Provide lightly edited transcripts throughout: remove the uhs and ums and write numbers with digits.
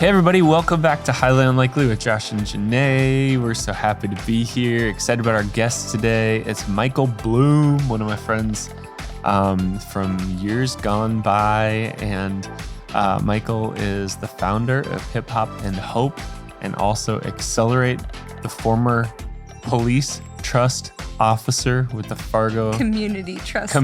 Hey everybody, welcome back to Highly Unlikely with Josh and Jenaye. We're so happy to be here. Excited about our guest today. It's Michael Bloom, one of my friends from years gone by. And Michael is the founder of Hip Hop and Hope and also Accelerate, the former police trust officer with the Fargo Community Trust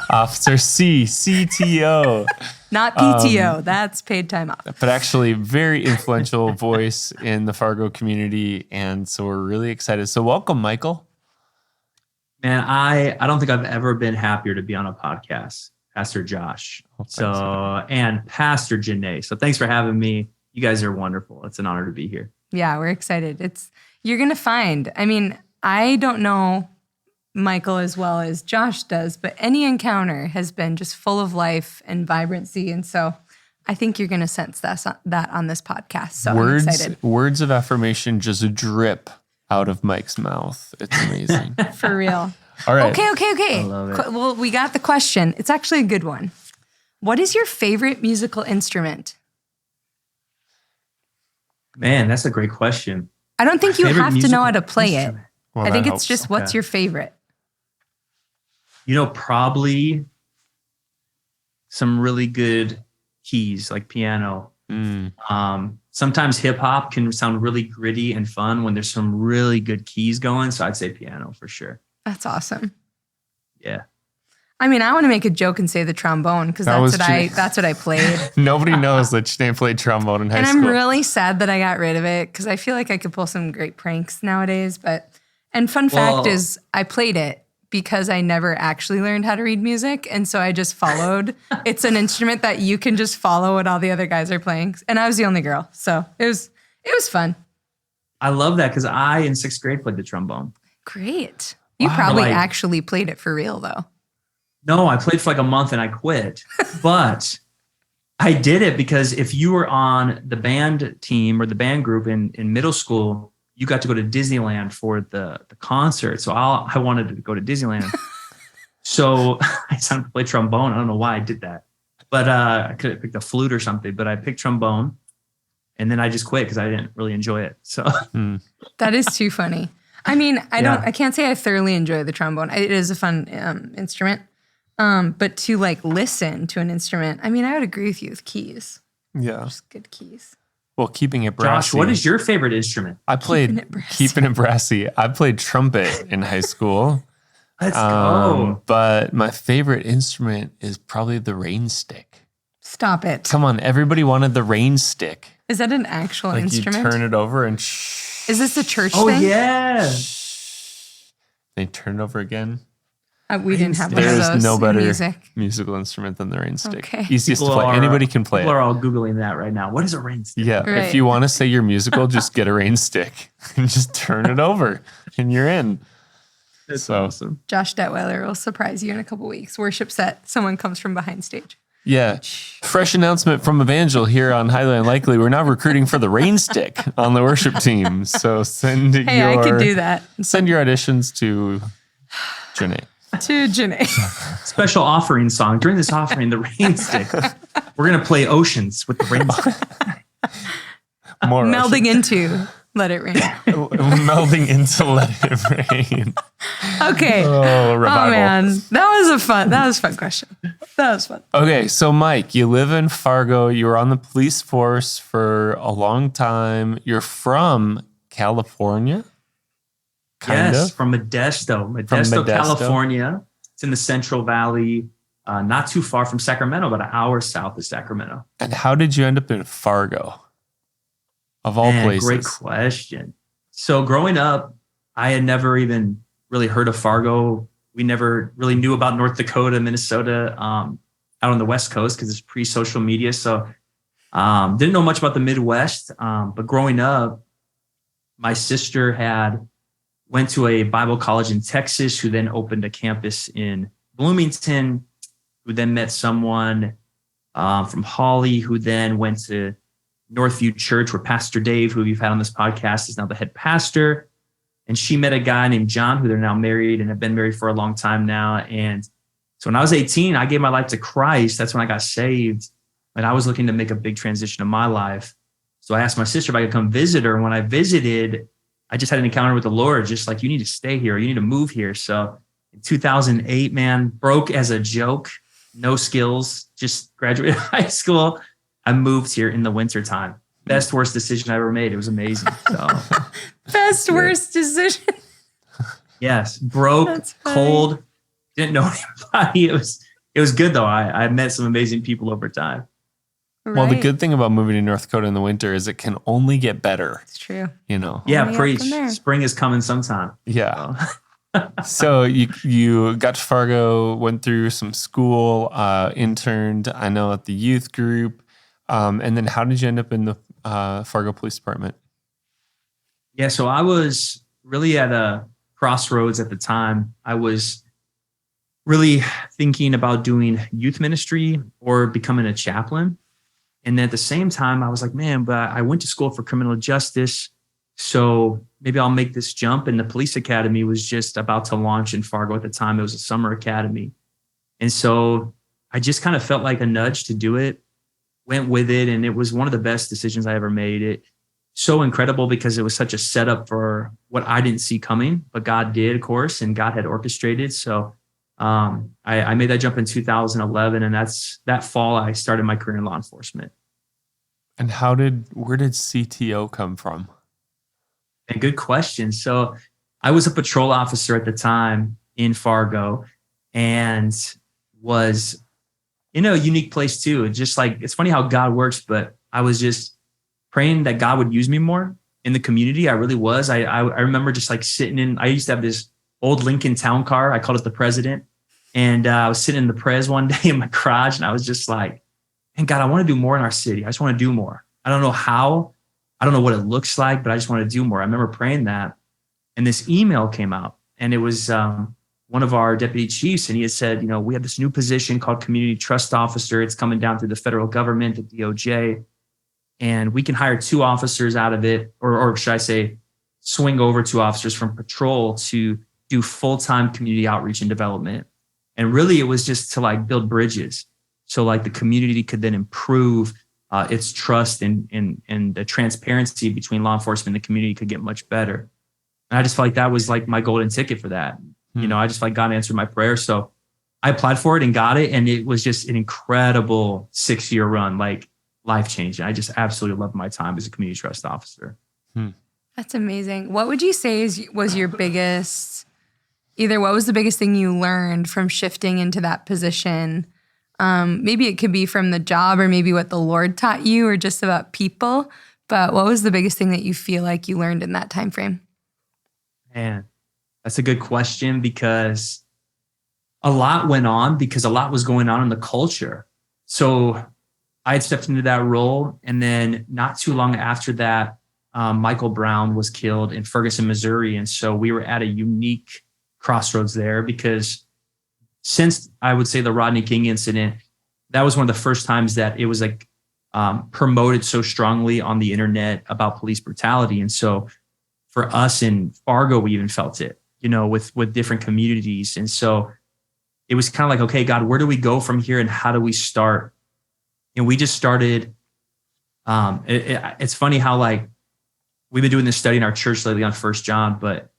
Officer, CTO. Not PTO, that's paid time off. But actually very influential voice in the Fargo community. And so we're really excited. So welcome, Michael. Man, I don't think I've ever been happier to be on a podcast, Pastor Josh. And Pastor Jenaye. So thanks for having me. You guys are wonderful. It's an honor to be here. Yeah, we're excited. You're going to find, I don't know Michael as well as Josh does, but any encounter has been just full of life and vibrancy. And so I think you're going to sense that on this podcast. So I'm excited. Words of affirmation just drip out of Mike's mouth. It's amazing. For real. All right. Okay. I love it. Well, we got the question. It's actually a good one. What is your favorite musical instrument? Man, that's a great question. I don't think you have to know how to play it. Well, I think that it's just helps. what's your favorite? Probably some really good keys like piano. Sometimes hip hop can sound really gritty and fun when there's some really good keys going. So I'd say piano for sure. That's awesome. Yeah. I want to make a joke and say the trombone because that's what I played. Nobody knows that Jenaye played trombone in high school. And I'm really sad that I got rid of it because I feel like I could pull some great pranks nowadays. And fun fact is I played it because I never actually learned how to read music. And so I just followed. It's an instrument that you can just follow what all the other guys are playing. And I was the only girl. So it was fun. I love that because I, in 6th grade, played the trombone. Great. You probably actually played it for real, though. No, I played for like a month and I quit. But I did it because if you were on the band team or the band group in middle school, you got to go to Disneyland for the concert. So I wanted to go to Disneyland. So I decided to play trombone. I don't know why I did that. But I could have picked a flute or something. But I picked trombone. And then I just quit because I didn't really enjoy it. So That is too funny. I can't say I thoroughly enjoy the trombone. It is a fun instrument. But to listen to an instrument, I would agree with you with keys. Yeah. Just good keys. Well, keeping it brassy. Josh, what is your favorite instrument? I played keeping it brassy. I played trumpet in high school. Let's go. But my favorite instrument is probably the rain stick. Stop it. Come on, everybody wanted the rain stick. Is that an actual instrument? You turn it over and Is this a church thing? Oh, yeah. They turn it over again. We didn't have one of There's those no better music. musical instrument than the rain stick. Okay. Easiest to play. Anybody can play People it. are all Googling that right now. What is a rain stick? Yeah. Right. If you want to say you're musical, just get a rain stick and just turn it over and you're in. That's awesome. Josh Detweiler will surprise you in a couple weeks. Worship set. Someone comes from behind stage. Yeah. Fresh announcement from Evangel here on Highly Unlikely. We're now recruiting for the rain stick on the worship team. So I could do that. Send your auditions to Jenaye. To Jenaye. Special offering song. During this offering, the rain stick. We're going to play Oceans with the rain stick. More Melding into Let It Rain. Melding into Let It Rain. Okay. Oh, revival. Oh, man. That was a fun question. That was fun. Okay, so Mike, you live in Fargo. You were on the police force for a long time. You're from California? Kind of? From Modesto, California. It's in the Central Valley, not too far from Sacramento, but an hour south of Sacramento. And how did you end up in Fargo? Of all places. Great question. So growing up, I had never even really heard of Fargo. We never really knew about North Dakota, Minnesota, out on the West Coast because it's pre-social media. So didn't know much about the Midwest. But growing up, my sister went to a Bible college in Texas, who then opened a campus in Bloomington, who then met someone from Holly, who then went to Northview Church, where Pastor Dave, who you've had on this podcast, is now the head pastor. And she met a guy named John, who they're now married and have been married for a long time now. And so when I was 18, I gave my life to Christ. That's when I got saved. And I was looking to make a big transition in my life. So I asked my sister if I could come visit her. And when I visited, I just had an encounter with the Lord, just like, you need to stay here, you need to move here. So in 2008, man, broke as a joke, no skills, just graduated high school. I moved here in the wintertime. Best, worst decision I ever made. It was amazing. So, Best, worst decision. yes, broke, cold, didn't know anybody. It was good though. I met some amazing people over time. Right. Well, the good thing about moving to North Dakota in the winter is it can only get better. It's true. Yeah, preach. Spring is coming sometime. Yeah. So you got to Fargo, went through some school, interned, I know, at the youth group. And then how did you end up in the Fargo Police Department? Yeah, so I was really at a crossroads at the time. I was really thinking about doing youth ministry or becoming a chaplain. And then at the same time, I was like, man, but I went to school for criminal justice. So maybe I'll make this jump. And the police academy was just about to launch in Fargo at the time. It was a summer academy. And so I just kind of felt like a nudge to do it, went with it. And it was one of the best decisions I ever made. It so incredible because it was such a setup for what I didn't see coming, but God did, of course, and God had orchestrated. So I made that jump in 2011, and that fall I started my career in law enforcement. And where did CTO come from? And good question. So I was a patrol officer at the time in Fargo, and was in a unique place too. Just like, it's funny how God works, but I was just praying that God would use me more in the community. I really was. I remember just like I used to have this old Lincoln Town Car. I called it the President. And I was sitting in the Prez one day in my garage, and I was just like, man, God, I want to do more in our city. I just want to do more. I don't know how. I don't know what it looks like, but I just want to do more. I remember praying that. And this email came out, and it was one of our deputy chiefs. And he had said, we have this new position called Community Trust Officer. It's coming down through the federal government, the DOJ. And we can hire 2 officers out of it, or should I say, swing over 2 officers from patrol to do full-time community outreach and development. And really, it was just to like build bridges. So like the community could then improve its trust and the transparency between law enforcement and the community could get much better. And I just felt like that was like my golden ticket for that. I just felt like God answered my prayer. So I applied for it and got it. And it was just an incredible 6-year run, like life-changing. I just absolutely loved my time as a community trust officer. That's amazing. What would you say was your biggest... Either what was the biggest thing you learned from shifting into that position? Maybe it could be from the job, or maybe what the Lord taught you, or just about people. But what was the biggest thing that you feel like you learned in that time frame? Man, that's a good question, because a lot went on, because a lot was going on in the culture. So I had stepped into that role, and then not too long after that, Michael Brown was killed in Ferguson, Missouri. And so we were at a unique crossroads there, because since I would say the Rodney King incident, that was one of the first times that it was like promoted so strongly on the internet about police brutality. And so for us in Fargo, we even felt it, with different communities. And so it was kind of like, okay, God, where do we go from here, and how do we start? And we just started. It's funny how like we've been doing this study in our church lately on 1 John, but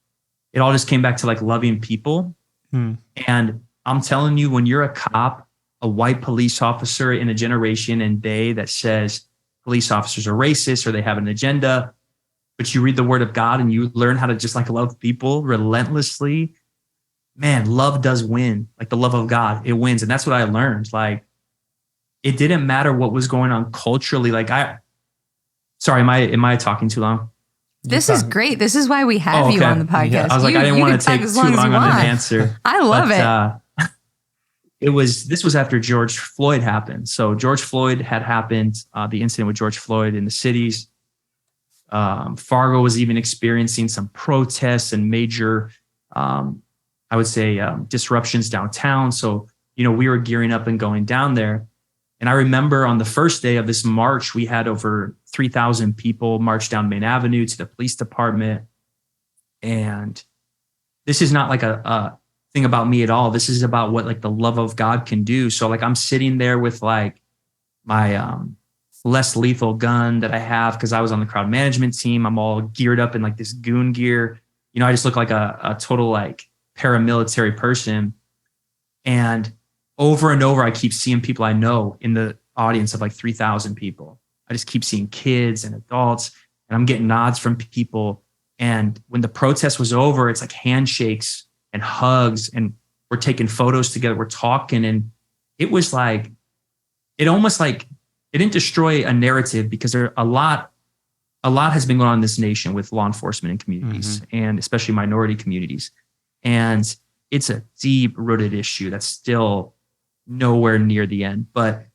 it all just came back to like loving people. And I'm telling you, when you're a cop, a white police officer in a generation and day that says police officers are racist or they have an agenda, but you read the word of God and you learn how to just like love people relentlessly, man, love does win. Like the love of God, it wins. And that's what I learned. Like, it didn't matter what was going on culturally. Like sorry, am I talking too long? This is great. This is why we have you on the podcast. Yeah. I was like, I didn't want to take too long on an answer. I love it. This was after George Floyd happened. So George Floyd had happened, the incident with George Floyd in the cities. Fargo was even experiencing some protests and major, I would say, disruptions downtown. So, we were gearing up and going down there. And I remember on the first day of this march, we had over 3,000 people march down Main Avenue to the police department. And this is not like a thing about me at all. This is about what like the love of God can do. So like I'm sitting there with like less lethal gun that I have because I was on the crowd management team. I'm all geared up in like this goon gear. I just look like a total like paramilitary person. And over, I keep seeing people I know in the audience of like 3,000 people. I just keep seeing kids and adults, and I'm getting nods from people. And when the protest was over, it's like handshakes and hugs, and we're taking photos together. We're talking, and it was like, it didn't destroy a narrative because there a lot has been going on in this nation with law enforcement and communities, and especially minority communities. And it's a deep rooted issue that's still nowhere near the end. But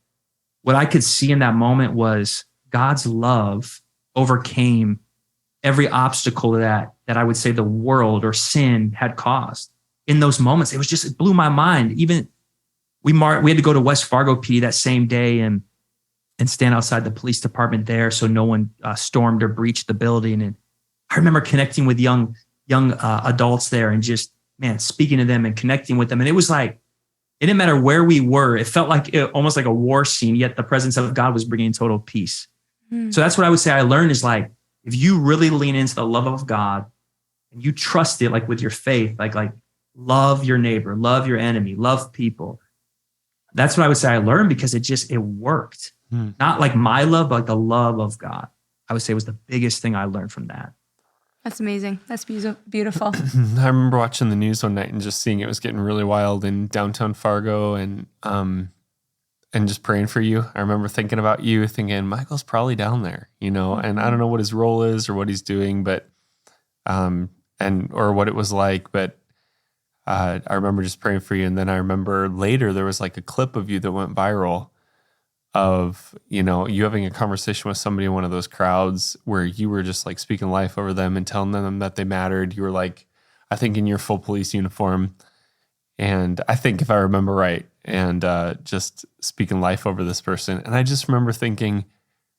what I could see in that moment was God's love overcame every obstacle that I would say the world or sin had caused. In those moments, it blew my mind. Even we had to go to West Fargo PD that same day and stand outside the police department there so no one stormed or breached the building. And I remember connecting with young adults there and just, speaking to them and connecting with them. And it was like, it didn't matter where we were. It felt like almost like a war scene, yet the presence of God was bringing total peace. So that's what I would say I learned is like, if you really lean into the love of God and you trust it, like with your faith, like love your neighbor, love your enemy, love people. That's what I would say I learned because it worked. Not like my love, but like the love of God. I would say was the biggest thing I learned from that. That's amazing. That's beautiful. I remember watching the news one night and just seeing it was getting really wild in downtown Fargo, and just praying for you. I remember thinking about you, thinking Michael's probably down there, and I don't know what his role is or what he's doing, but or what it was like, but I remember just praying for you. And then I remember later there was like a clip of you that went viral of, you having a conversation with somebody in one of those crowds where you were just like speaking life over them and telling them that they mattered. You were like, I think in your full police uniform. And I think if I remember right, and just speaking life over this person. And I just remember thinking,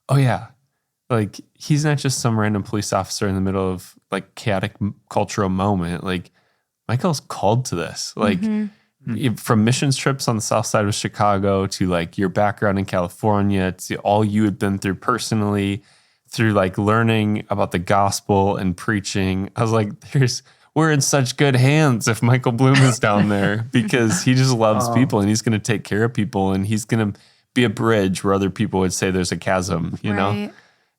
oh yeah, like he's not just some random police officer in the middle of like chaotic cultural moment. Like Michael's called to this, like from missions trips on the south side of Chicago to like your background in California to all you had been through personally, through like learning about the gospel and preaching. I was like, we're in such good hands if Michael Bloom is down there because he just loves people and he's going to take care of people and he's going to be a bridge where other people would say there's a chasm, you know?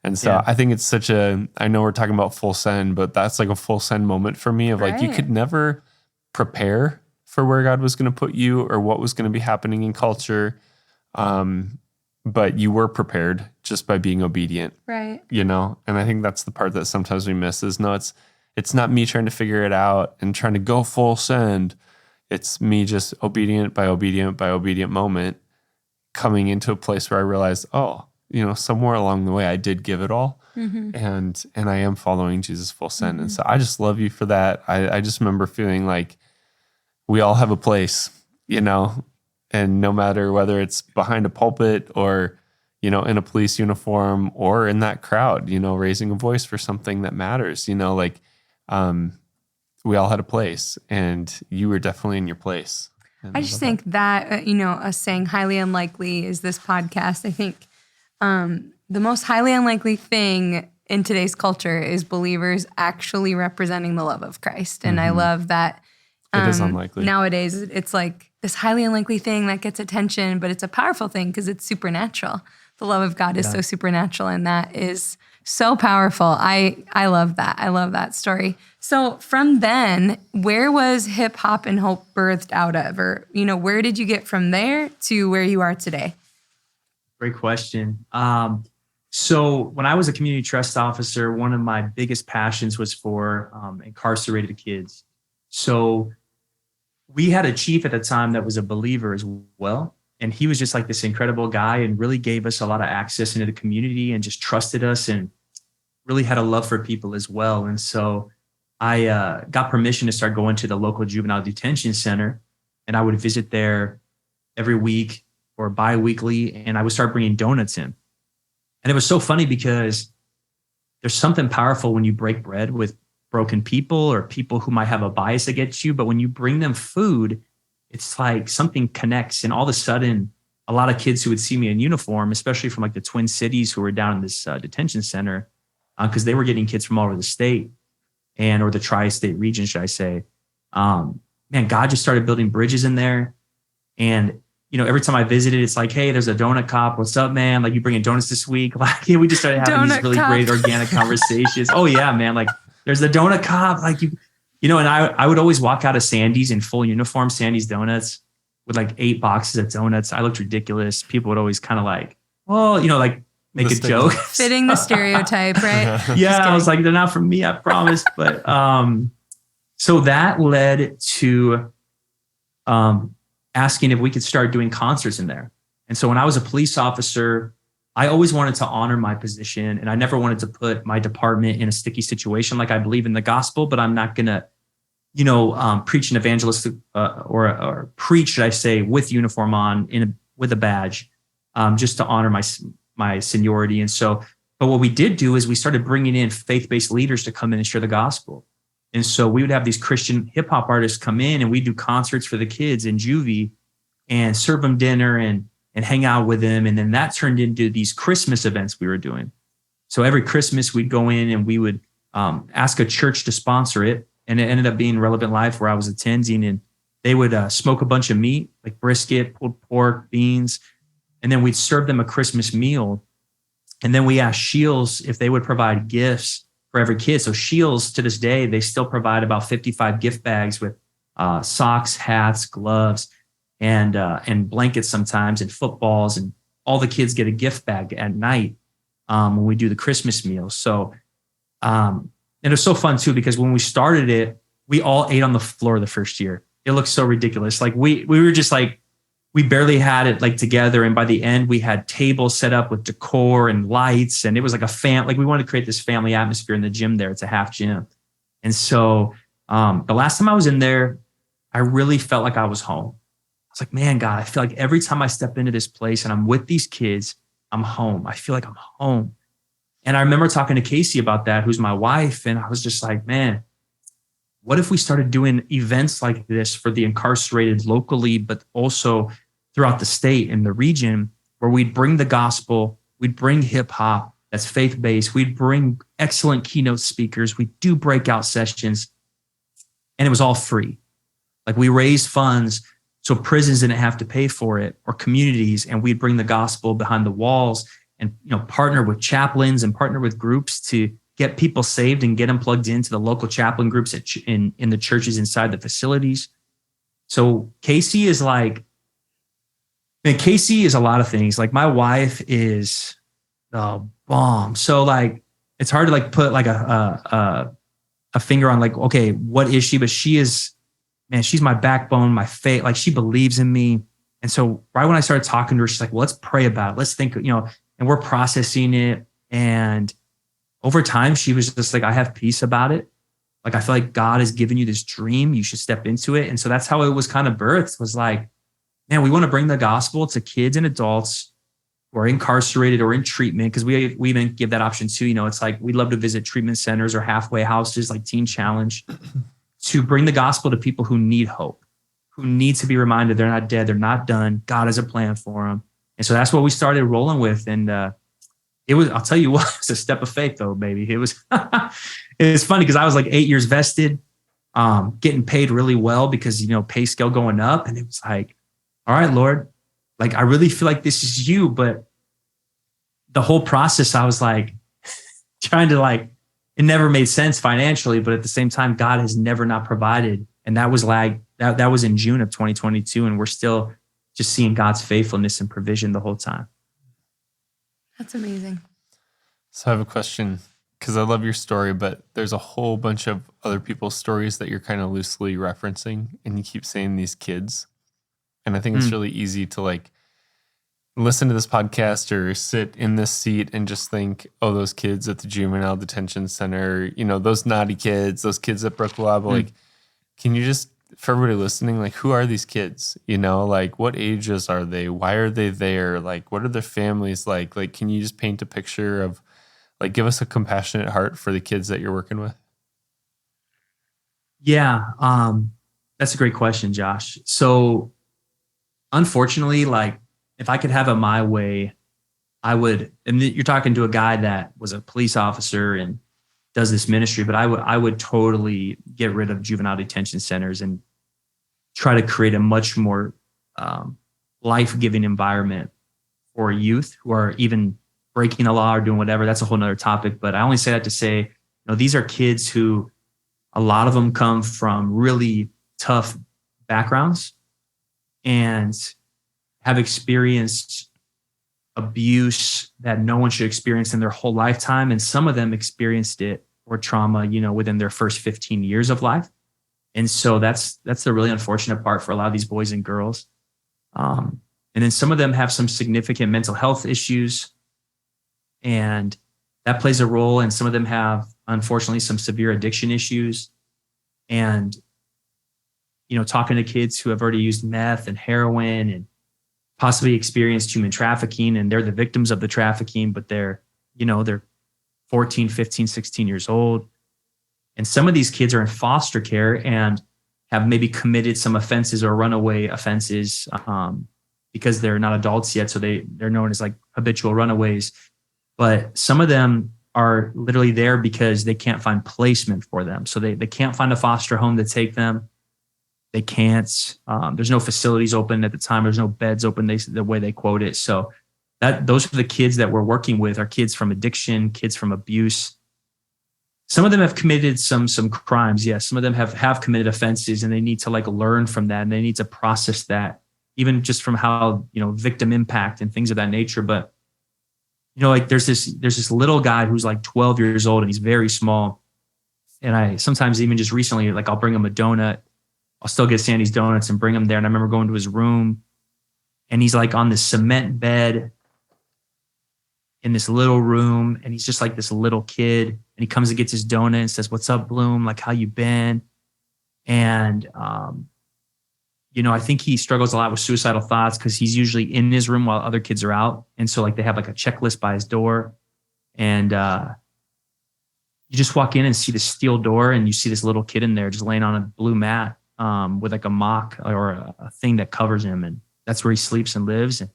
And so I think it's I know we're talking about full send, but that's like a full send moment for me of like, you could never prepare for where God was going to put you or what was going to be happening in culture. But you were prepared just by being obedient. Right. And I think that's the part that sometimes we miss is it's not me trying to figure it out and trying to go full send. It's me just obedient by obedient moment coming into a place where I realized, somewhere along the way I did give it all. And I am following Jesus full send. And so I just love you for that. I just remember feeling like we all have a place, and no matter whether it's behind a pulpit or, in a police uniform or in that crowd, raising a voice for something that matters, we all had a place and you were definitely in your place. And I just think that, us saying highly unlikely is this podcast. I think the most highly unlikely thing in today's culture is believers actually representing the love of Christ. And I love that. It is unlikely. Nowadays, it's like this highly unlikely thing that gets attention, but it's a powerful thing because it's supernatural. The love of God is so supernatural, and that is so powerful. I love that. I love that story. So from then, where was Hip Hop and Hope birthed out of? Or, where did you get from there to where you are today? Great question. So when I was a community trust officer, one of my biggest passions was for incarcerated kids. So we had a chief at the time that was a believer as well. And he was just like this incredible guy and really gave us a lot of access into the community and just trusted us and really had a love for people as well. And so I got permission to start going to the local juvenile detention center, and I would visit there every week or bi-weekly, and I would start bringing donuts in. And it was so funny because there's something powerful when you break bread with broken people or people who might have a bias against you. But when you bring them food, it's like something connects, and all of a sudden a lot of kids who would see me in uniform, especially from like the Twin Cities who were down in this detention center, because they were getting kids from all over the state or the tri-state region, should I say. Man, God just started building bridges in there. And, every time I visited, it's like, hey, there's a donut cop. What's up, man? Like, you bringing donuts this week? Like, we just started having these really great organic conversations. Oh yeah, man. Like, there's the donut cop. Like and I would always walk out of Sandy's in full uniform, Sandy's Donuts, with like 8 boxes of donuts. I looked ridiculous. People would always kind of like, like make a joke. Fitting the stereotype, right? Yeah, I was like, they're not from me, I promise. But so that led to asking if we could start doing concerts in there. And so when I was a police officer, I always wanted to honor my position, and I never wanted to put my department in a sticky situation. Like, I believe in the gospel, but I'm not gonna, preach an evangelist or preach, should I say, with uniform on, with a badge, just to honor my seniority. And so, but what we did do is we started bringing in faith-based leaders to come in and share the gospel. And so we would have these Christian hip hop artists come in, and we do concerts for the kids in juvie and serve them dinner and hang out with them. And then that turned into these Christmas events we were doing. So every Christmas we'd go in and we would ask a church to sponsor it. And it ended up being Relevant Life, where I was attending, and they would smoke a bunch of meat, like brisket, pulled pork, beans. And then we'd serve them a Christmas meal. And then we asked Shields if they would provide gifts for every kid. So Shields, to this day, they still provide about 55 gift bags with socks, hats, gloves, and blankets sometimes, and footballs. And all the kids get a gift bag at night when we do the Christmas meal. So, and it was so fun too, because when we started it, we all ate on the floor the first year. It looked so ridiculous. Like we were just like, we barely had it like together. And by the end, we had tables set up with decor and lights. And it was like we wanted to create this family atmosphere in the gym there. It's a half gym. And so the last time I was in there, I really felt like I was home. I was like, man, God, I feel like every time I step into this place and I'm with these kids, I'm home. I feel like I'm home. And I remember talking to Casey about that, who's my wife. And I was just like, man, what if we started doing events like this for the incarcerated locally, but also throughout the state and the region, where we'd bring the gospel, we'd bring hip hop that's faith-based, we'd bring excellent keynote speakers, we'd do breakout sessions, and it was all free. Like, we raised funds so prisons didn't have to pay for it, or communities, and we'd bring the gospel behind the walls and partner with chaplains and partner with groups to get people saved and get them plugged into the local chaplain groups in the churches inside the facilities. So Casey is like, man, Casey is a lot of things. Like, my wife is the bomb. So like, it's hard to like put like a finger on like, okay, what is she? But she is, man, she's my backbone, my faith. Like, she believes in me. And so right when I started talking to her, she's like, well, let's pray about it. Let's think, and we're processing it. And over time, she was just like, I have peace about it. Like, I feel like God has given you this dream. You should step into it. And so that's how it was kind of birthed, was like, man, we want to bring the gospel to kids and adults who are incarcerated or in treatment. Because we even give that option too. It's like, we'd love to visit treatment centers or halfway houses like Teen Challenge to bring the gospel to people who need hope, who need to be reminded they're not dead, they're not done. God has a plan for them. And so that's what we started rolling with. And it was, I'll tell you what, it's a step of faith though, baby. It was, it's funny because I was like 8 years vested, getting paid really well because, pay scale going up. And it was like, all right, Lord, like, I really feel like this is you. But the whole process, I was like trying to like, it never made sense financially, but at the same time, God has never not provided. And that was like, that was in June of 2022. And we're still just seeing God's faithfulness and provision the whole time. That's amazing. So I have a question, because I love your story, but there's a whole bunch of other people's stories that you're kind of loosely referencing, and you keep saying these kids. And I think it's really easy to like listen to this podcast or sit in this seat and just think, oh, those kids at the juvenile detention center, those naughty kids, those kids at Brook Lab. Like, can you just, for everybody listening, like, who are these kids? Like, what ages are they? Why are they there? Like, what are their families like? Like, can you just paint a picture of, like, give us a compassionate heart for the kids that you're working with? Yeah, that's a great question, Josh. So unfortunately, like, if I could have it my way, I would, and you're talking to a guy that was a police officer and does this ministry, but I would totally get rid of juvenile detention centers and try to create a much more life-giving environment for youth who are even breaking the law or doing whatever. That's a whole nother topic. But I only say that to say, these are kids who, a lot of them come from really tough backgrounds and have experienced abuse that no one should experience in their whole lifetime. And some of them experienced it or trauma, within their first 15 years of life. And so that's the really unfortunate part for a lot of these boys and girls. And then some of them have some significant mental health issues, and that plays a role. And some of them have, unfortunately, some severe addiction issues. And, talking to kids who have already used meth and heroin and possibly experienced human trafficking, and they're the victims of the trafficking, but they're 14, 15, 16 years old. And some of these kids are in foster care and have maybe committed some offenses or runaway offenses because they're not adults yet. So they're known as like habitual runaways. But some of them are literally there because they can't find placement for them. So they can't find a foster home to take them. They can't, there's no facilities open at the time. There's no beds open, the way they quote it. So those are the kids that we're working with, are kids from addiction, kids from abuse. Some of them have committed some crimes. Yes, some of them have committed offenses, and they need to learn from that, and they need to process that, even just from how, victim impact and things of that nature. But, there's this little guy who's 12 years old, and he's very small. And I sometimes even just recently, I'll bring him a donut. I'll still get Sandy's donuts and bring him there. And I remember going to his room, and he's on this cement bed in this little room. And he's just this little kid. And he comes and gets his donut and says, "What's up, Bloom? How you been?" And, I think he struggles a lot with suicidal thoughts because he's usually in his room while other kids are out. And so they have a checklist by his door. And you just walk in and see the steel door, and you see this little kid in there just laying on a blue mat with a mock or a thing that covers him. And that's where he sleeps and lives. And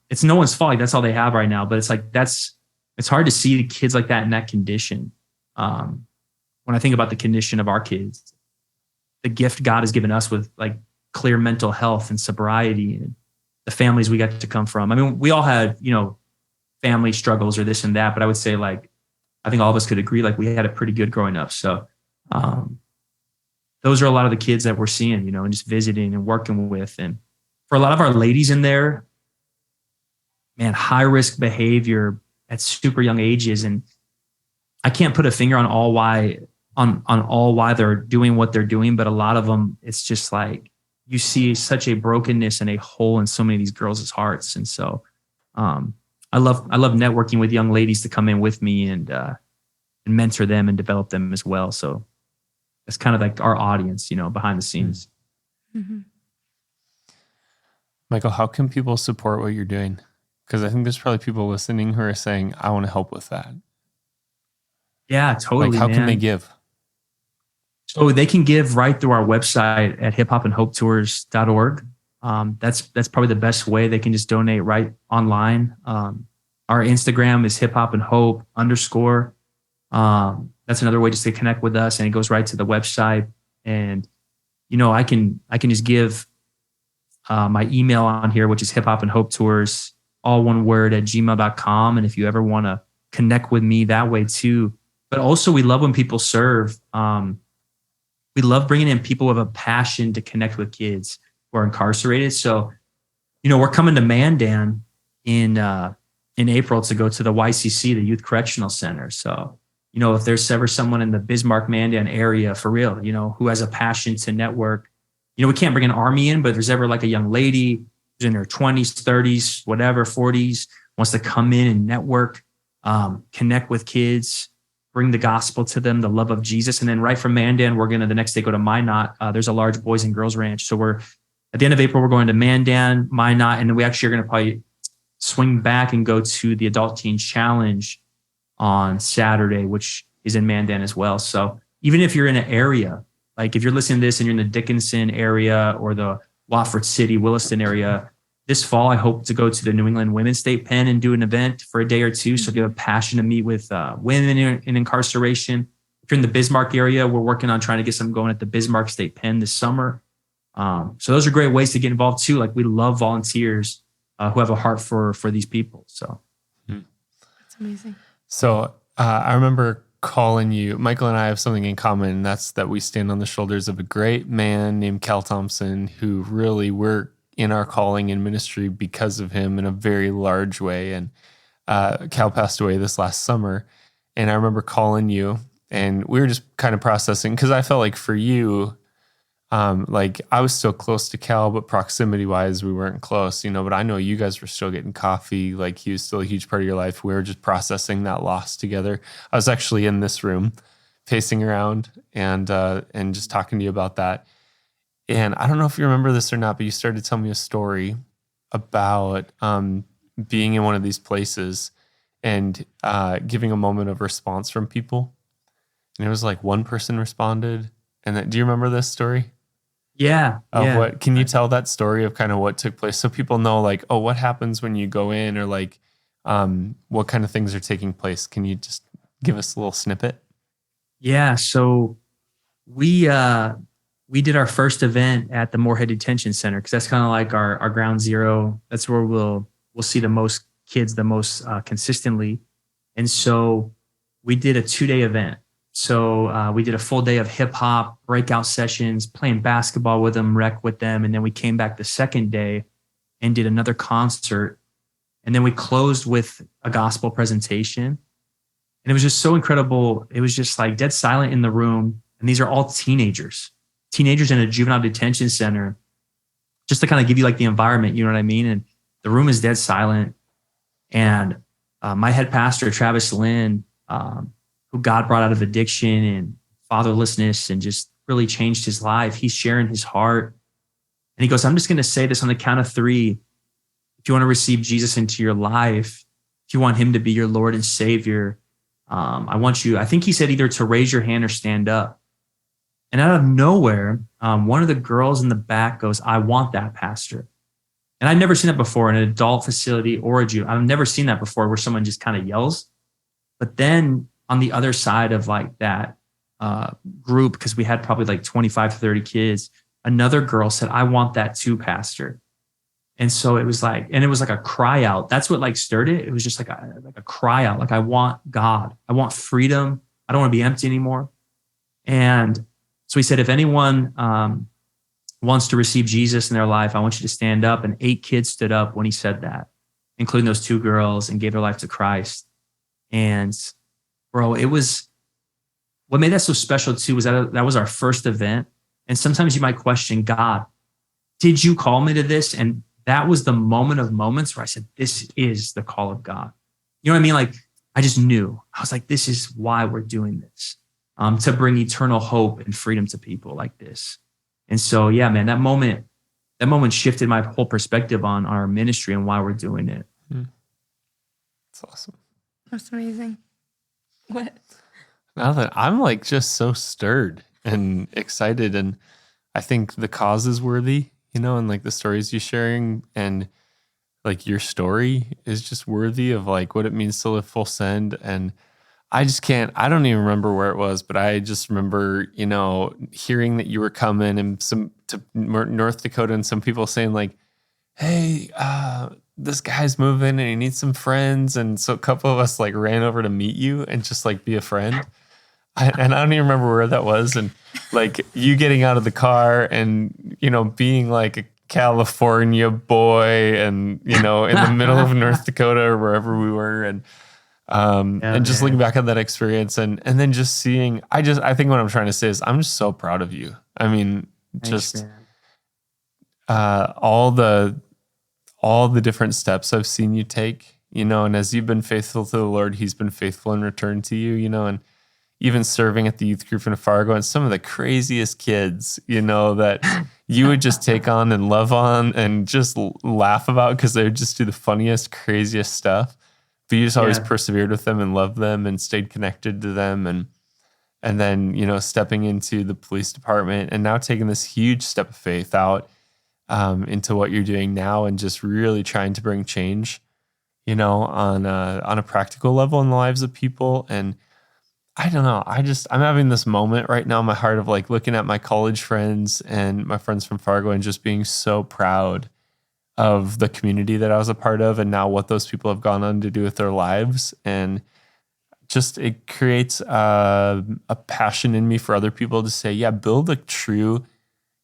it's no one's fault. That's all they have right now. But it's it's hard to see kids like that in that condition. When I think about the condition of our kids, the gift God has given us with clear mental health and sobriety, and the families we got to come from. I mean, we all had, family struggles or this and that, but I would say I think all of us could agree, we had it pretty good growing up. So, those are a lot of the kids that we're seeing, and just visiting and working with. And for a lot of our ladies in there, man, high risk behavior at super young ages. And I can't put a finger on all why they're doing what they're doing, but a lot of them, it's just you see such a brokenness and a hole in so many of these girls' hearts. And so I love networking with young ladies to come in with me and mentor them and develop them as well. So that's kind of our audience, behind the scenes. Mm-hmm. Michael, how can people support what you're doing? Because I think there's probably people listening who are saying, I want to help with that. Yeah, totally. How can they give? So they can give right through our website at hiphopandhopetours.org. That's probably the best way. They can just donate right online. Our Instagram is hiphopandhope_. That's another way just to connect with us, and it goes right to the website. And I can just give my email on here, which is hiphopandhopetours, all one word, @gmail.com. And if you ever want to connect with me that way too. But also, we love when people serve. We love bringing in people with a passion to connect with kids who are incarcerated. So, we're coming to Mandan in April to go to the YCC, the Youth Correctional Center. So, if there's ever someone in the Bismarck, Mandan area for real, who has a passion to network, we can't bring an army in, but if there's ever a young lady who's in her 20s, 30s, whatever, 40s, wants to come in and network, connect with kids, bring the gospel to them, the love of Jesus. And then right from Mandan, we're going to the next day go to Minot. There's a large boys and girls ranch. So we're at the end of April, we're going to Mandan, Minot, and then we actually are going to probably swing back and go to the Adult Teen Challenge on Saturday, which is in Mandan as well. So even if you're in an area, if you're listening to this and you're in the Dickinson area or the Wofford City, Williston area, this fall, I hope to go to the New England Women's State Pen and do an event for a day or two. So if you have a passion to meet with women in incarceration, if you're in the Bismarck area, we're working on trying to get something going at the Bismarck State Pen this summer. So those are great ways to get involved too. Like we love volunteers who have a heart for these people. So that's amazing. So I remember calling you. Michael and I have something in common, and that's that we stand on the shoulders of a great man named Cal Thompson, who really we're in our calling in ministry because of him in a very large way. And Cal passed away this last summer, and I remember calling you, and we were just kind of processing because I felt like for you, like I was still close to Cal, but proximity wise, we weren't close, but I know you guys were still getting coffee. Like he was still a huge part of your life. We were just processing that loss together. I was actually in this room pacing around and just talking to you about that. And I don't know if you remember this or not, but you started to tell me a story about being in one of these places and giving a moment of response from people. And it was like one person responded. And then, do you remember this story? Yeah. What can you tell that story of kind of what took place so people know like, oh, what happens when you go in, or like what kind of things are taking place? Can you just give us a little snippet? Yeah. So we did our first event at the Moorhead Detention Center because that's kind of like our ground zero. That's where we'll see the most kids the most consistently. And so we did a 2-day event. So we did a full day of hip hop, breakout sessions, playing basketball with them, rec with them. And then we came back the second day and did another concert. And then we closed with a gospel presentation. And it was just so incredible. It was just like dead silent in the room. And these are all teenagers in a juvenile detention center, just to kind of give you like the environment, you know what I mean? And the room is dead silent. And my head pastor, Travis Lynn, who God brought out of addiction and fatherlessness and just really changed his life, he's sharing his heart. And he goes, I'm just going to say this on the count of 3. If you want to receive Jesus into your life, if you want him to be your Lord and Savior, I think he said either to raise your hand or stand up. And out of nowhere, one of the girls in the back goes, I want that, Pastor. And I'd never seen that before in an adult facility or a Jew. I've never seen that before where someone just kind of yells. But then on the other side of like that group, because we had probably like 25 to 30 kids, another girl said, I want that too, Pastor. And so it was like a cry out. That's what like stirred it. It was just like a cry out. Like, I want God. I want freedom. I don't want to be empty anymore. And so he said, if anyone wants to receive Jesus in their life, I want you to stand up. And 8 kids stood up when he said that, including those 2 girls, and gave their life to Christ. And bro, it was, what made that so special too was that was our first event. And sometimes you might question, God, did you call me to this? And that was the moment of moments where I said, this is the call of God. You know what I mean? Like, I just knew. I was like, this is why we're doing this, to bring eternal hope and freedom to people like this. And so, yeah, man, that moment shifted my whole perspective on our ministry and why we're doing it. That's awesome. That's amazing. What? Now that I'm like just so stirred and excited, and I think the cause is worthy, and like the stories you're sharing and like your story is just worthy of like what it means to live full send. And I don't even remember where it was, but I just remember, hearing that you were coming and to North Dakota, and some people saying like, hey, this guy's moving and he needs some friends. And so a couple of us like ran over to meet you and just like be a friend. And I don't even remember where that was. And like you getting out of the car and, being like a California boy and, in the middle of North Dakota or wherever we were. And just looking back on that experience and then just seeing, I think what I'm trying to say is I'm just so proud of you. I mean, Thanks, all the different steps I've seen you take, and as you've been faithful to the Lord, he's been faithful in return to you, and even serving at the youth group in Fargo and some of the craziest kids, that you would just take on and love on and just laugh about because they would just do the funniest, craziest stuff. But you just always persevered with them and loved them and stayed connected to them. And then, stepping into the police department and now taking this huge step of faith out into what you're doing now and just really trying to bring change, on a practical level in the lives of people. And I don't know, I'm having this moment right now in my heart of like looking at my college friends and my friends from Fargo and just being so proud of the community that I was a part of and now what those people have gone on to do with their lives. And just it creates a passion in me for other people to say, yeah, build a true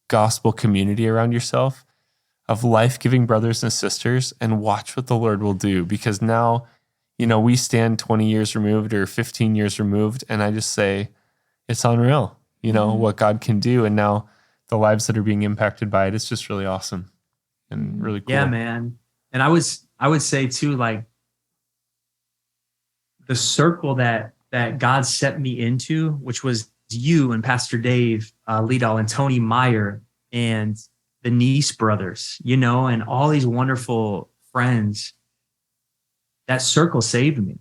gospel community around yourself of life-giving brothers and sisters and watch what the Lord will do. Because now, we stand 20 years removed or 15 years removed, and I just say it's unreal, what God can do. And now the lives that are being impacted by it, it's just really awesome and really cool. Yeah, man. And I would say too, like the circle that God set me into, which was you and Pastor Dave Liedal and Tony Meyer and the Neese brothers, and all these wonderful friends. That circle saved me.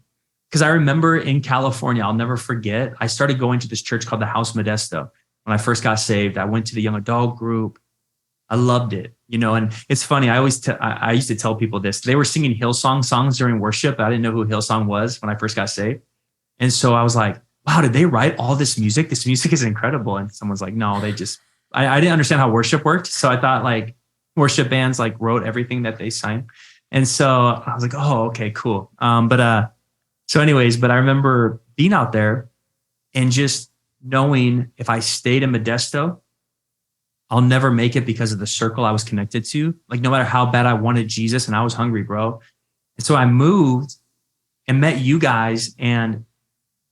Because I remember in California, I'll never forget, I started going to this church called the House Modesto. When I first got saved, I went to the young adult group. I loved it, and it's funny. I used to tell people this. They were singing Hillsong songs during worship. I didn't know who Hillsong was when I first got saved. And so I was like, wow, did they write all this music? This music is incredible. And someone's like, no, they just, I didn't understand how worship worked. So I thought like worship bands like wrote everything that they sang. And so I was like, oh, okay, cool. But I remember being out there and just knowing if I stayed in Modesto, I'll never make it because of the circle I was connected to. Like no matter how bad I wanted Jesus and I was hungry, bro. And so I moved and met you guys, and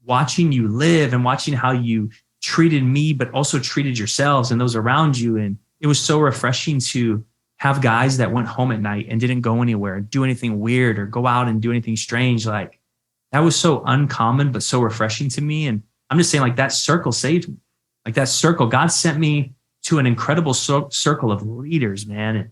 watching you live and watching how you treated me, but also treated yourselves and those around you. And it was so refreshing to have guys that went home at night and didn't go anywhere, do anything weird or go out and do anything strange. Like that was so uncommon, but so refreshing to me. And I'm just saying like that circle saved me. Like that circle, God sent me to an incredible circle of leaders, man. And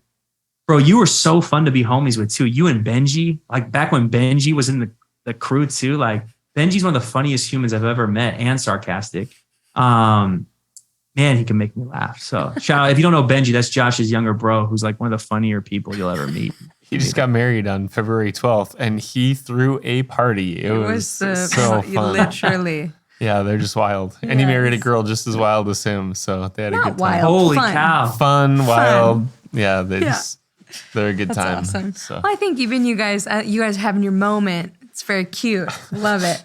bro, you were so fun to be homies with too. You and Benji, like back when Benji was in the crew too, like Benji's one of the funniest humans I've ever met and sarcastic. Man, he can make me laugh. So shout out, if you don't know Benji, that's Josh's younger bro, who's like one of the funnier people you'll ever meet. He just got married on February 12th and he threw a party. It was so fun. Literally. Yeah, they're just wild. Yes. And he married a girl just as wild as him. So they had a good time. Wild, holy fun. Cow. Fun, wild. Yeah, they're a good That's time. Awesome. So. Well, I think even you guys having your moment. It's very cute. Love it.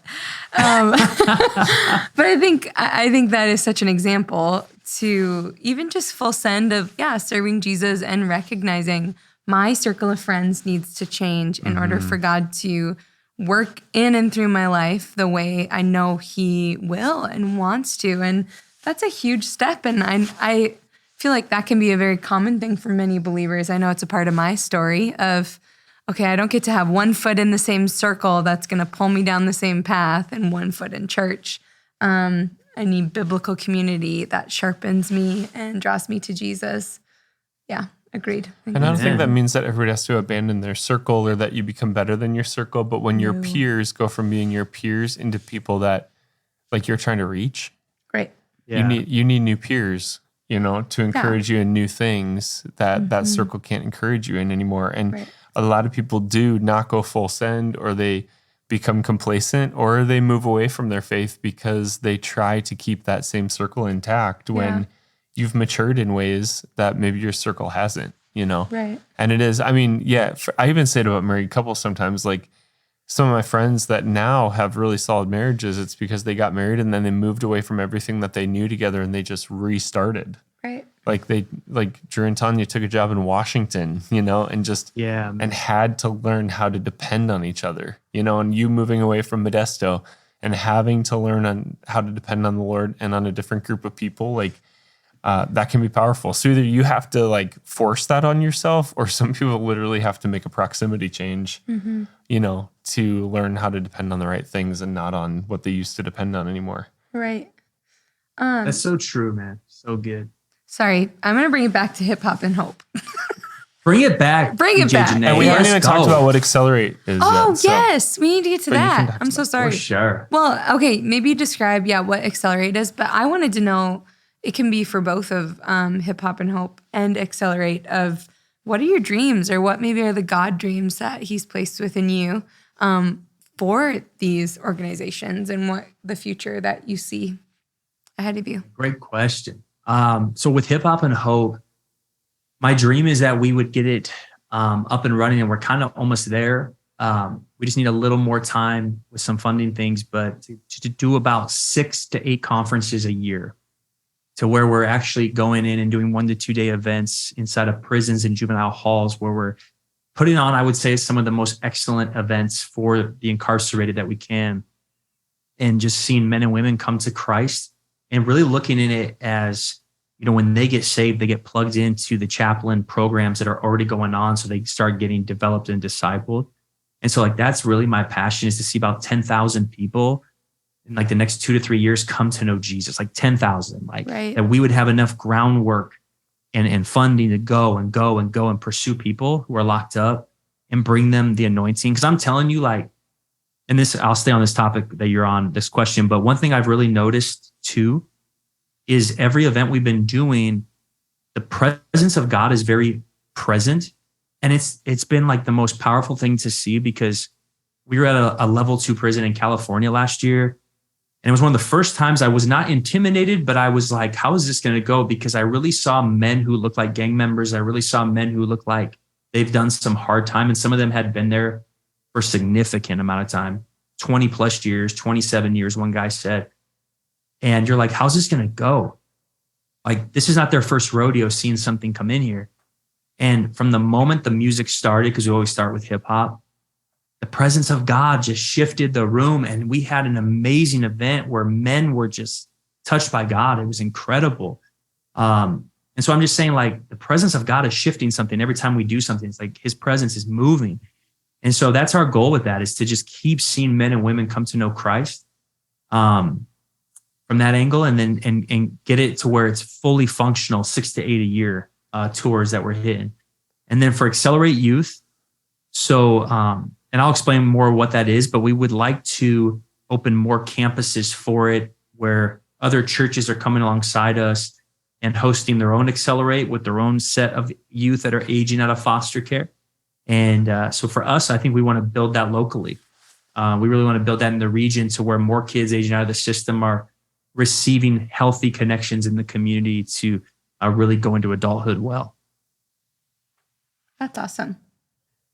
But I think that is such an example to even just full send of, serving Jesus and recognizing my circle of friends needs to change in order for God to work in and through my life the way I know he will and wants to. And that's a huge step. And I feel like that can be a very common thing for many believers. I know it's a part of my story of, okay, I don't get to have one foot in the same circle that's going to pull me down the same path and one foot in church. I need biblical community that sharpens me and draws me to Jesus. Yeah, agreed. And I don't think that means that everybody has to abandon their circle or that you become better than your circle. But when your peers go from being your peers into people that like you're trying to reach, great. Yeah. You need new peers, to encourage you in new things that circle can't encourage you in anymore. And a lot of people do not go full send, or they become complacent, or they move away from their faith because they try to keep that same circle intact when you've matured in ways that maybe your circle hasn't, Right. And it is, I even say it about married couples sometimes, like some of my friends that now have really solid marriages, it's because they got married and then they moved away from everything that they knew together and they just restarted. Right. Like Drew and Tanya took a job in Washington, and just and had to learn how to depend on each other, and you moving away from Modesto and having to learn on how to depend on the Lord and on a different group of people, like that can be powerful. So either you have to like force that on yourself, or some people literally have to make a proximity change, to learn how to depend on the right things and not on what they used to depend on anymore. Right. That's so true, man. So good. Sorry, I'm going to bring it back to hip hop and hope. Bring it back. Bring it back. And we haven't even talked about what Accelerate is yet, yes. We need to get to that. I'm so sorry. For sure. Well, okay, maybe describe, what Accelerate is, but I wanted to know it can be for both of Hip Hop and Hope and Accelerate of what are your dreams or what maybe are the God dreams that he's placed within you for these organizations and what the future that you see ahead of you? Great question. So with Hip Hop and Hope, my dream is that we would get it up and running, and we're kind of almost there. We just need a little more time with some funding things, but to do about 6 to 8 conferences a year, to where we're actually going in and doing 1 to 2 day events inside of prisons and juvenile halls, where we're putting on, I would say, some of the most excellent events for the incarcerated that we can, and just seeing men and women come to Christ and really looking in it as, you know, when they get saved, they get plugged into the chaplain programs that are already going on. So they start getting developed and discipled. And so like, that's really my passion, is to see about 10,000 people in like the next 2 to 3 years come to know Jesus, like 10,000, like Right. that we would have enough groundwork and funding to go and pursue people who are locked up and bring them the anointing. Cause I'm telling you, like, and this, I'll stay on this topic that you're on, this question, but one thing I've really noticed too is every event we've been doing, the presence of God is very present. And it's been like the most powerful thing to see, because we were at a level 2 prison in California last year. And it was one of the first times I was not intimidated, but I was like, how is this going to go? Because I really saw men who looked like gang members. I really saw men who looked like they've done some hard time. And some of them had been there for a significant amount of time, 20 plus years, 27 years, one guy said. And you're like, how's this going to go? Like, this is not their first rodeo seeing something come in here. And from the moment the music started, because we always start with hip hop, the presence of God just shifted the room. And we had an amazing event where men were just touched by God. It was incredible. And so I'm just saying, like, the presence of God is shifting something every time we do something. It's like his presence is moving. And so that's our goal with that, is to just keep seeing men and women come to know Christ from that angle, and then and get it to where it's fully functional, 6 to 8 a year tours that we're hitting. And then for Accelerate Youth, so and I'll explain more what that is, but we would like to open more campuses for it, where other churches are coming alongside us and hosting their own Accelerate with their own set of youth that are aging out of foster care. And so for us, I think we want to build that locally. We really want to build that in the region, to where more kids aging out of the system are receiving healthy connections in the community to really go into adulthood well. That's awesome.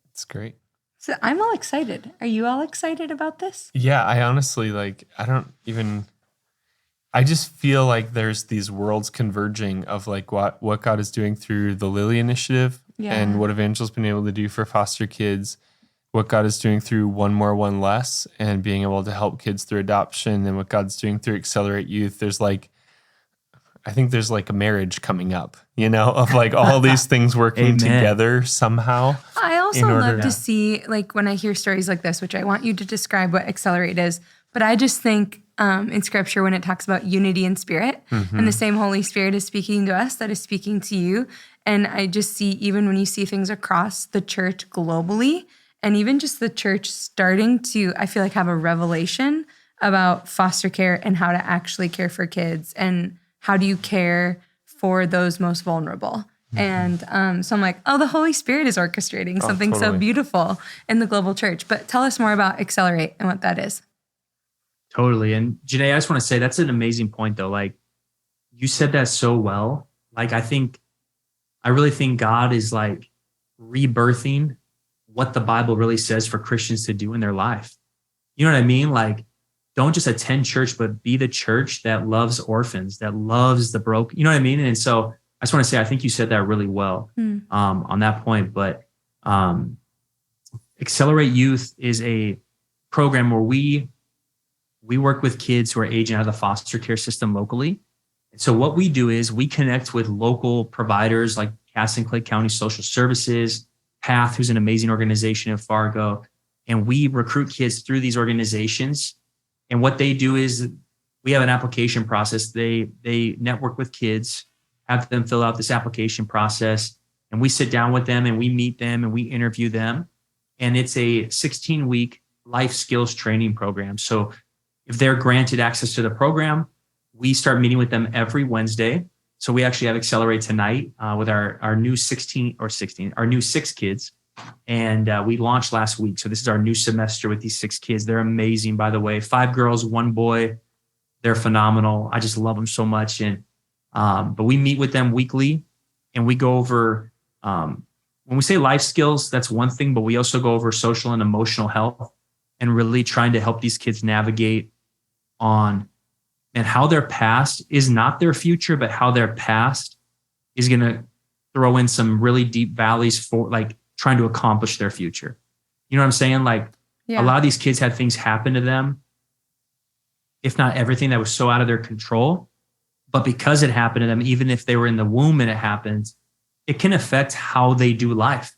That's great. So I'm all excited. Are you all excited about this? Yeah, I honestly, like, I just feel like there's these worlds converging of like what God is doing through the Lily Initiative and what Evangel's been able to do for foster kids, what God is doing through One More, One Less, and being able to help kids through adoption, and what God's doing through Accelerate Youth. I think there's like a marriage coming up, you know, of like all these things working together somehow. I also love to see, like, when I hear stories like this, which I want you to describe what Accelerate is, but I just think in scripture, when it talks about unity in spirit, and the same Holy Spirit is speaking to us, that is speaking to you. And I just see, even when you see things across the church globally, and even just the church starting to, I feel like, have a revelation about foster care and how to actually care for kids, and how do you care for those most vulnerable. And so I'm like, oh, the Holy Spirit is orchestrating something so beautiful in the global church. But tell us more about Accelerate and what that is. Totally. And Jenaye, I just want to say that's an amazing point, though. Like, you said that so well. Like, I really think God is like rebirthing what the Bible really says for Christians to do in their life. You know what I mean? Like, don't just attend church, but be the church that loves orphans, that loves the broken. You know what I mean? And so I just want to say, I think you said that really well on that point. But Accelerate Youth is a program where we work with kids who are aging out of the foster care system locally. And so what we do is we connect with local providers like Cass and Clay County Social Services, PATH, who's an amazing organization in Fargo, and we recruit kids through these organizations. And what they do is we have an application process. They network with kids, have them fill out this application process, and we sit down with them and we meet them and we interview them. And it's a 16-week life skills training program. So if they're granted access to the program, we start meeting with them every Wednesday. So we actually have Accelerate tonight with our new 6 kids. And we launched last week. So this is our new semester with these 6 kids. They're amazing, by the way. 5 girls, 1 boy. They're phenomenal. I just love them so much. And but we meet with them weekly, and we go over, when we say life skills, that's one thing, but we also go over social and emotional health and really trying to help these kids navigate on and how their past is not their future, but how their past is going to throw in some really deep valleys for like trying to accomplish their future. You know what I'm saying? Like a lot of these kids had things happen to them, if not everything, that was so out of their control. But because it happened to them, even if they were in the womb and it happens, it can affect how they do life,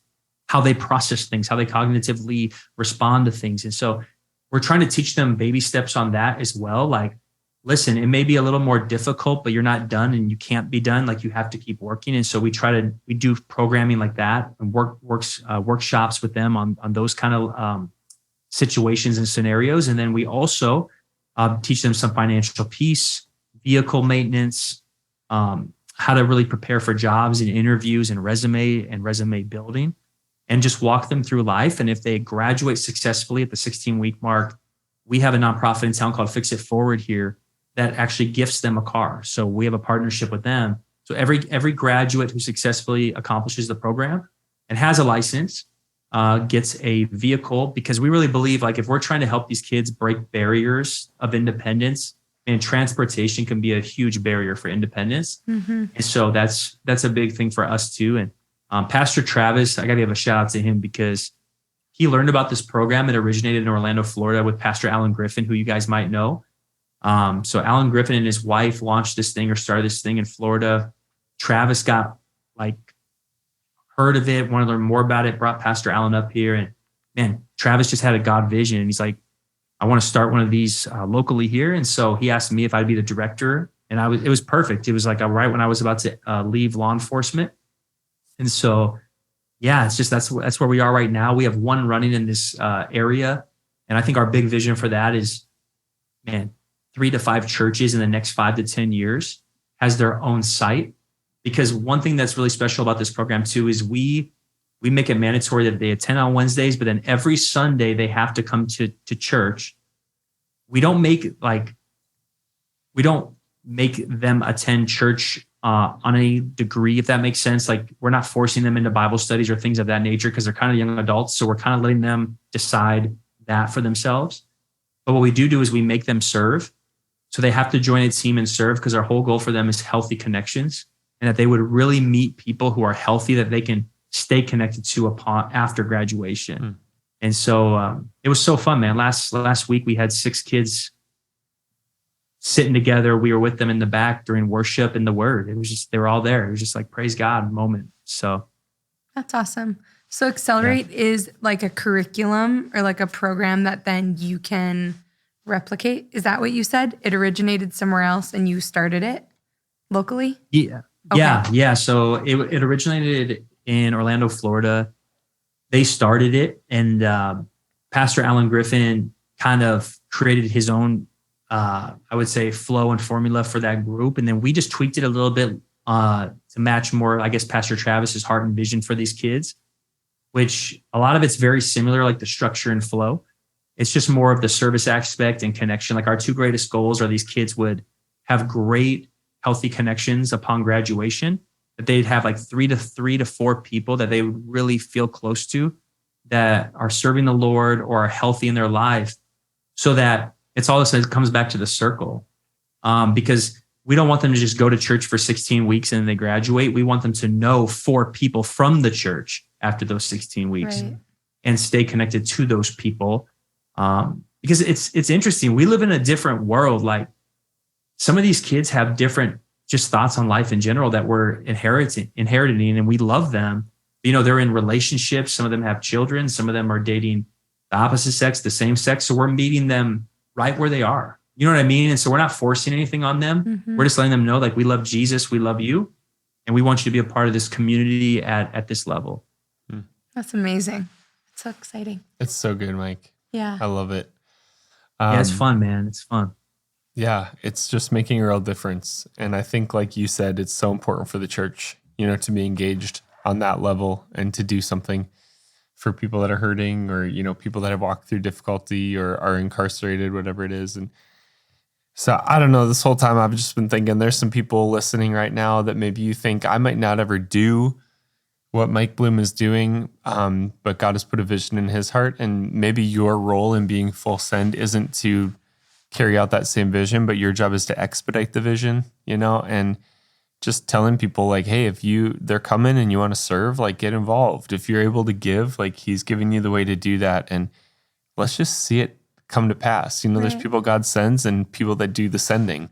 how they process things, how they cognitively respond to things. And so we're trying to teach them baby steps on that as well. Like, listen, it may be a little more difficult, but you're not done and you can't be done. Like, you have to keep working. And so we do programming like that and workshops with them on those kind of situations and scenarios. And then we also teach them some financial peace, vehicle maintenance, how to really prepare for jobs and interviews and resume building, and just walk them through life. And if they graduate successfully at the 16-week mark, we have a nonprofit in town called Fix It Forward here that actually gifts them a car. So we have a partnership with them. So every graduate who successfully accomplishes the program and has a license gets a vehicle, because we really believe, like, if we're trying to help these kids break barriers of independence, and transportation can be a huge barrier for independence. Mm-hmm. And so that's a big thing for us too. And Pastor Travis, I got to give a shout out to him, because he learned about this program. It originated in Orlando, Florida, with Pastor Alan Griffin, who you guys might know. So Alan Griffin and his wife launched this thing, or started this thing in Florida. Travis got heard of it, wanted to learn more about it, brought Pastor Alan up here. And man, Travis just had a God vision. And he's like, I want to start one of these locally here. And so he asked me if I'd be the director. And it was perfect. It was like right when I was about to leave law enforcement. And so, yeah, it's just, that's where we are right now. We have one running in this area. And I think our big vision for that is, 3 to 5 churches in the next 5 to 10 years has their own site. Because one thing that's really special about this program too is we make it mandatory that they attend on Wednesdays, but then every Sunday they have to come to church. We don't make them attend church on a degree, if that makes sense. Like, we're not forcing them into Bible studies or things of that nature, because they're kind of young adults. So we're kind of letting them decide that for themselves. But what we do is we make them serve. So they have to join a team and serve, because our whole goal for them is healthy connections, and that they would really meet people who are healthy that they can stay connected to after graduation. And so it was so fun, man. Last week we had 6 kids sitting together. We were with them in the back during worship and the word. It was just, they were all there. It was just like praise God moment. So that's awesome. So Accelerate is like a curriculum or like a program that then you can replicate. Is that what you said? It originated somewhere else and you started it locally? Yeah. Okay. Yeah. So it originated in Orlando, Florida. They started it, and Pastor Alan Griffin kind of created his own, I would say, flow and formula for that group. And then we just tweaked it a little bit to match more, I guess, Pastor Travis's heart and vision for these kids, which a lot of it's very similar, like the structure and flow. It's just more of the service aspect and connection. Like, our 2 greatest goals are these kids would have great, healthy connections upon graduation, that they'd have like 3 to 4 people that they would really feel close to, that are serving the Lord or are healthy in their life, so that it's all this, it comes back to the circle. Because we don't want them to just go to church for 16 weeks and then they graduate. We want them to know 4 people from the church after those 16 weeks, right, and stay connected to those people. Because it's interesting. We live in a different world. Like, some of these kids have different just thoughts on life in general that we're inheriting, and we love them. They're in relationships. Some of them have children. Some of them are dating the opposite sex, the same sex. So we're meeting them right where they are. You know what I mean? And so we're not forcing anything on them. Mm-hmm. We're just letting them know, like, we love Jesus, we love you, and we want you to be a part of this community at this level. That's amazing. It's so exciting. It's so good, Mike. Yeah. I love it. Yeah, it's fun, man. It's fun. Yeah, it's just making a real difference. And I think, like you said, it's so important for the church, to be engaged on that level and to do something for people that are hurting or, people that have walked through difficulty or are incarcerated, whatever it is. And so I don't know, this whole time I've just been thinking there's some people listening right now that maybe you think I might not ever do what Mike Bloom is doing, but God has put a vision in his heart. And maybe your role in being full send isn't to carry out that same vision, but your job is to expedite the vision, and just telling people like, hey, if they're coming and you want to serve, like get involved. If you're able to give, like he's giving you the way to do that. And let's just see it come to pass. There's people God sends and people that do the sending.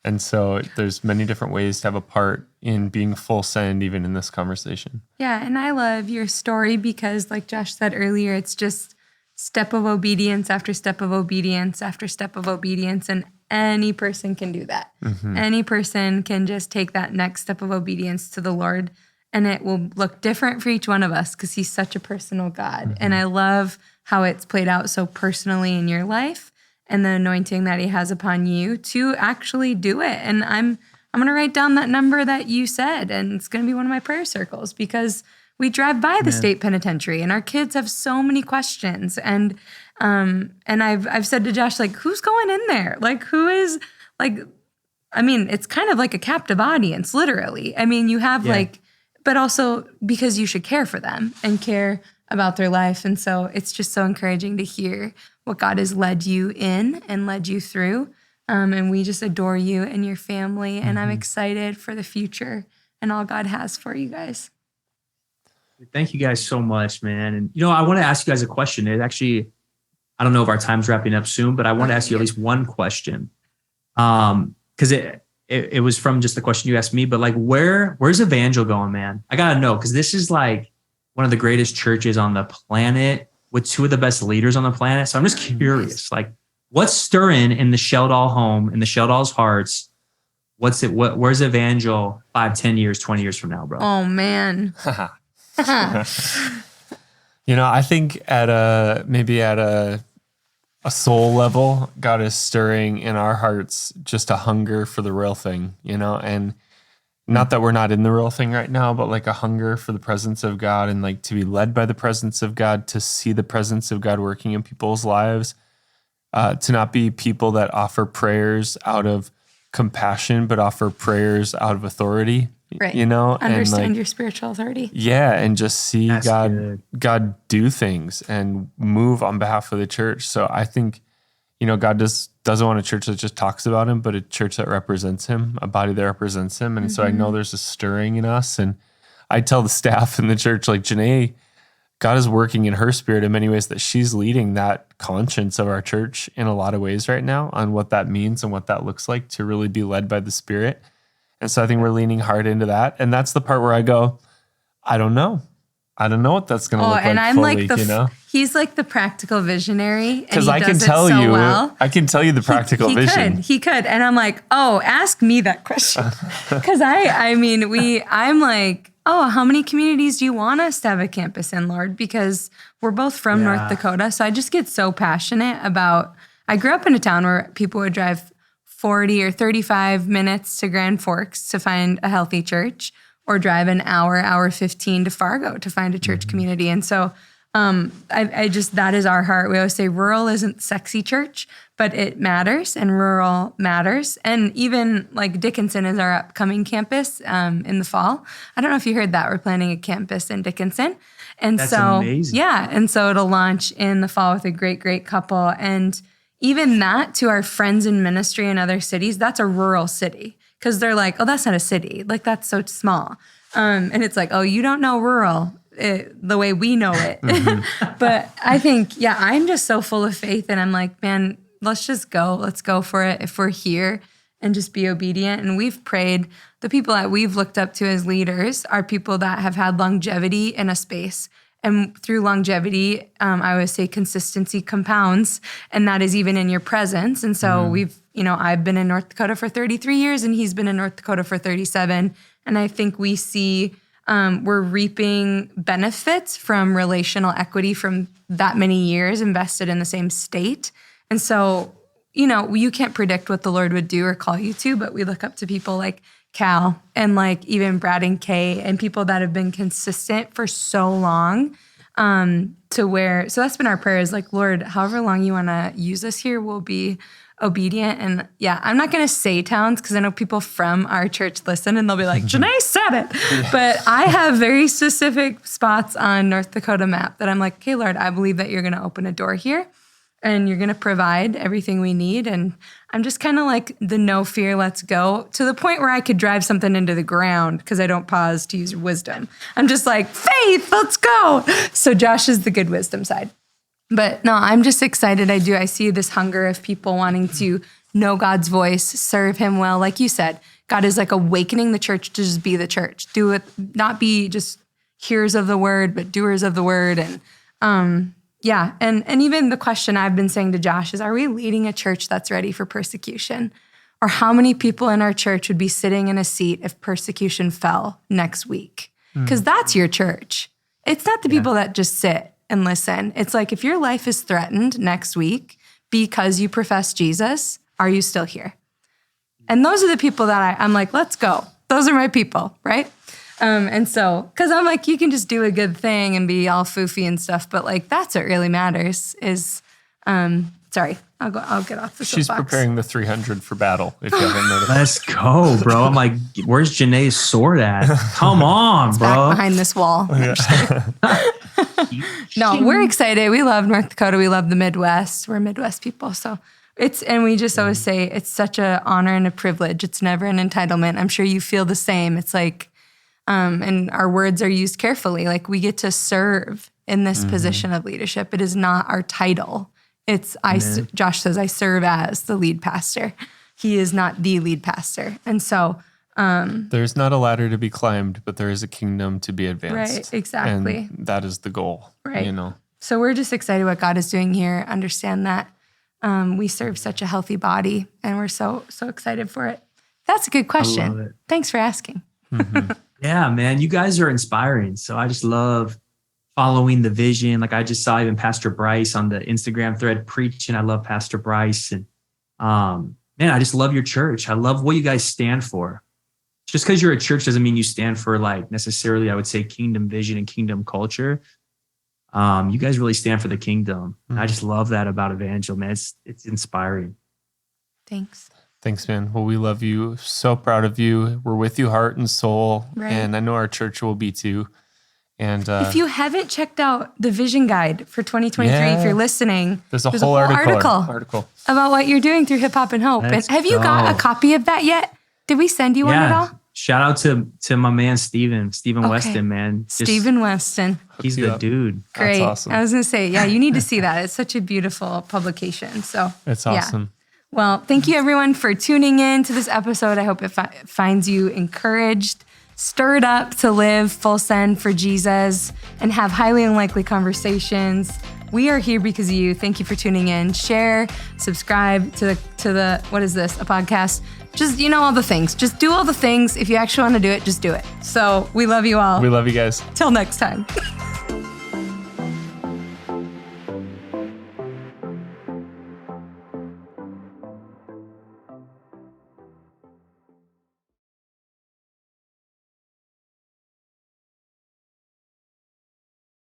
And so there's many different ways to have a part in being full send, even in this conversation. Yeah. And I love your story because like Josh said earlier, it's just step of obedience after step of obedience after step of obedience. And any person can do that. Mm-hmm. Any person can just take that next step of obedience to the Lord, and it will look different for each one of us because he's such a personal God. Mm-hmm. And I love how it's played out so personally in your life and the anointing that he has upon you to actually do it. And I'm going to write down that number that you said, and it's going to be one of my prayer circles because we drive by the state penitentiary and our kids have so many questions. And I've said to Josh, like, who's going in there? Like, who is like, I mean, it's kind of like a captive audience, literally. I mean, you have but also because you should care for them and care about their life. And so it's just so encouraging to hear what God has led you in and led you through. And we just adore you and your family. And I'm excited for the future and all God has for you guys. Thank you guys so much, man. And, I want to ask you guys a question. It actually, I don't know if our time's wrapping up soon, but I want to ask you at least one question. Because it was from just the question you asked me, but like, where's Evangel going, man? I got to know, because this is like one of the greatest churches on the planet with two of the best leaders on the planet. So I'm just curious, like, what's stirring in the Sheldall home, in the Sheldall's hearts? Where's Evangel 5, 10 years, 20 years from now, bro? Oh, man. I think at a soul level, God is stirring in our hearts just a hunger for the real thing, and not that we're not in the real thing right now, but like a hunger for the presence of God and like to be led by the presence of God, to see the presence of God working in people's lives, to not be people that offer prayers out of compassion, but offer prayers out of authority. Right. Understand your spiritual authority. Yeah. And just see That's good. God do things and move on behalf of the church. So I think, God doesn't want a church that just talks about him, but a church that represents him, a body that represents him. And so I know there's a stirring in us. And I tell the staff in the church, like, Jenaye, God is working in her spirit in many ways that she's leading that conscience of our church in a lot of ways right now on what that means and what that looks like to really be led by the Spirit. And so I think we're leaning hard into that. And that's the part where I go, I don't know what that's going to look like. And I'm fully, like he's like the practical visionary. Because I can tell you, I can tell you the practical vision. He could. And I'm like, oh, ask me that question. Because I'm like, oh, how many communities do you want us to have a campus in, Lord? Because we're both from North Dakota. So I just get so passionate about, I grew up in a town where people would drive 40 or 35 minutes to Grand Forks to find a healthy church, or drive an hour 15 to Fargo to find a church community. And so that is our heart. We always say rural isn't sexy church, but it matters, and rural matters. And even like Dickinson is our upcoming campus in the fall. I don't know if you heard that. We're planning a campus in Dickinson. And That's amazing. Yeah. And so it'll launch in the fall with a great, great couple. And even that, to our friends in ministry in other cities, that's a rural city. Because they're like, oh, that's not a city. Like, that's so small. And it's like, oh, you don't know rural the way we know it. But I think, I'm just so full of faith. And I'm like, man, let's just go. Let's go for it if we're here and just be obedient. And we've prayed. The people that we've looked up to as leaders are people that have had longevity in a space. And through longevity, I always say consistency compounds, and that is even in your presence. And so I've been in North Dakota for 33 years, and he's been in North Dakota for 37. And I think we see we're reaping benefits from relational equity from that many years invested in the same state. And so, you can't predict what the Lord would do or call you to, but we look up to people like Cal and like even Brad and Kay and people that have been consistent for so long so that's been our prayer is like, Lord, however long you want to use us here, we'll be obedient. And yeah, I'm not going to say towns because I know people from our church listen and they'll be like, Jenaye said it. But I have very specific spots on North Dakota map that I'm like, okay, Lord, I believe that you're going to open a door here and you're going to provide everything we need. And I'm just kind of like the no fear, let's go, to the point where I could drive something into the ground because I don't pause to use wisdom. I'm just like, faith, let's go. So Josh is the good wisdom side. But no, I'm just excited. I see this hunger of people wanting to know God's voice, serve him well. Like you said, God is like awakening the church to just be the church. Do it, not be just hearers of the word, but doers of the word. And yeah, and even the question I've been saying to Josh is, are we leading a church that's ready for persecution? Or how many people in our church would be sitting in a seat if persecution fell next week? Because that's your church. It's not the people that just sit and listen. It's like, if your life is threatened next week because you profess Jesus, are you still here? And those are the people that I'm like, let's go. Those are my people, right? And so, because I'm like, you can just do a good thing and be all foofy and stuff, but like, that's what really matters is, sorry, I'll get off the She's soapbox. preparing the 300 for battle, if you haven't noticed. Let's go, bro. I'm like, where's Jenaye's sword at? Come on, It's bro. back behind this wall. No, we're excited. We love North Dakota. We love the Midwest. We're Midwest people. So and we just always say it's such an honor and a privilege. It's never an entitlement. I'm sure you feel the same. It's like, and our words are used carefully. Like we get to serve in this position of leadership. It is not our title. It's Josh says, I serve as the lead pastor. He is not the lead pastor. And so, there's not a ladder to be climbed, but there is a kingdom to be advanced. Right, exactly. And that is the goal, right. So we're just excited what God is doing here. Understand that we serve such a healthy body, and we're so excited for it. That's a good question. I love it. Thanks for asking. Yeah, man, you guys are inspiring. So I just love following the vision. Like I just saw even Pastor Bryce on the Instagram thread preaching. I love Pastor Bryce. And man, I just love your church. I love what you guys stand for. Just because you're a church doesn't mean you stand for like necessarily, I would say, kingdom vision and kingdom culture. You guys really stand for the kingdom. And I just love that about Evangel, man. It's inspiring. Thanks. Thanks, man. Well, we love you. So proud of you. We're with you heart and soul. Right. And I know our church will be too. And if you haven't checked out the vision guide for 2023, if you're listening, there's a whole article about what you're doing through Hip Hop and Hope. Let's and have you got a copy of that yet? Did we send you one at all? Shout out to my man, Stephen Weston, man. Stephen Weston. He's the dude. Great. That's awesome. I was going to say, you need to see that. It's such a beautiful publication. So it's awesome. Well, thank you everyone for tuning in to this episode. I hope it finds you encouraged, stirred up to live full send for Jesus and have highly unlikely conversations. We are here because of you. Thank you for tuning in. Share, subscribe to the what is this? A podcast. Just, all the things. Just do all the things. If you actually want to do it, just do it. So we love you all. We love you guys. Till next time.